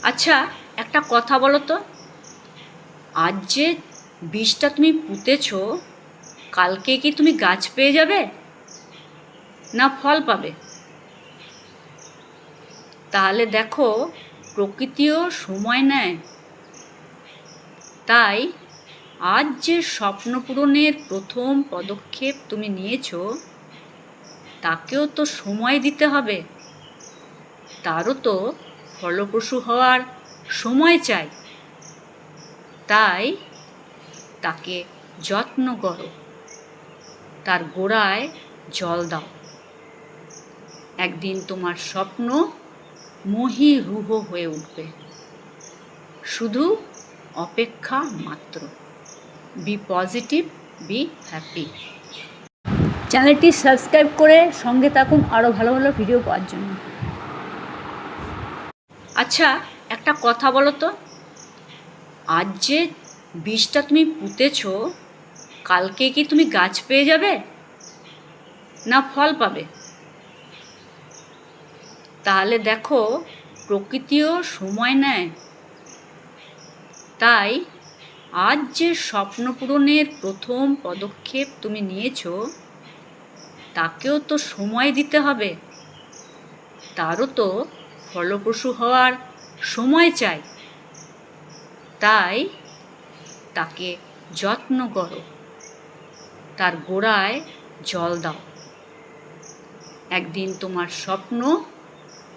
আচ্ছা, একটা কথা বলো তো, আজ যে বীজটা তুমি পুঁতেছো, কালকে কি তুমি গাছ পেয়ে যাবে না ফল পাবে? তাহলে দেখো, প্রকৃতিও সময় নেয়। তাই আজ যে স্বপ্ন পূরণের প্রথম পদক্ষেপ তুমি নিয়েছো, তাকেও তো সময় দিতে হবে। তারও তো ফলপ্রসূ হওয়ার সময় চাই। তাই তাকে যত্ন করো, তার গোড়ায় জল দাও। একদিন তোমার স্বপ্ন মহীরুহ হয়ে উঠবে। শুধু অপেক্ষা মাত্র। Be positive, be happy. চ্যানেলটি সাবস্ক্রাইব করে সঙ্গে থাকুন আরও ভালো ভালো ভিডিও পাওয়ার জন্য। আচ্ছা, একটা কথা বলো তো, আজ যে বীজটা তুমি পুঁতেছো, কালকে কি তুমি গাছ পেয়ে যাবে না ফল পাবে? তাহলে দেখো, প্রকৃতিও সময় নেয়। তাই আজ যে স্বপ্ন পূরণের প্রথম পদক্ষেপ তুমি নিয়েছো, তাকেও তো সময় দিতে হবে। তারও তো ফলপ্রসূ হওয়ার সময় চাই। তাই তাকে যত্ন করো, তার গোড়ায় জল দাও। একদিন তোমার স্বপ্ন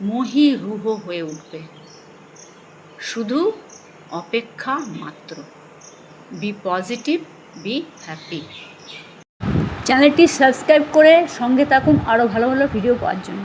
মহীরুহ হয়ে উঠবে। শুধু অপেক্ষা মাত্র। Be positive, be happy. চ্যানেলটি সাবস্ক্রাইব করে সঙ্গে থাকুন আরও ভালো ভালো ভিডিও পাওয়ার জন্য।